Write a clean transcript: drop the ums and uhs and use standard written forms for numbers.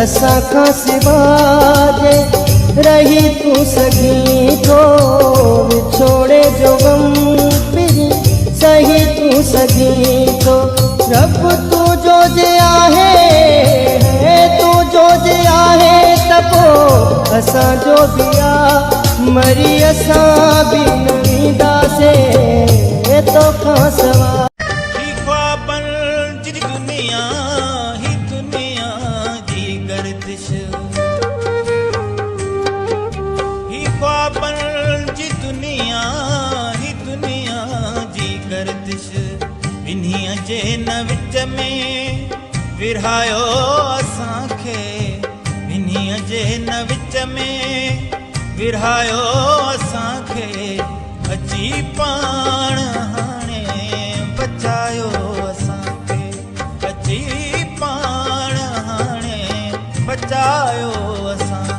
असा खां सिवाजे रही तू सघी थो विछोड़े जो गम पिरी सही तू सघी थो रब तू जो जे आहे तू जो जे आहे त पोइ असां जो बि आहे मरी असां बि न ईंदासीं तोखां सवाइ जे न विच में विरहायो असांखे इन्हीअ जे न विच में विरहायो असांखे अची पाण हाणे बचायो असांखे अची पाण हाणे बचायो असांखे।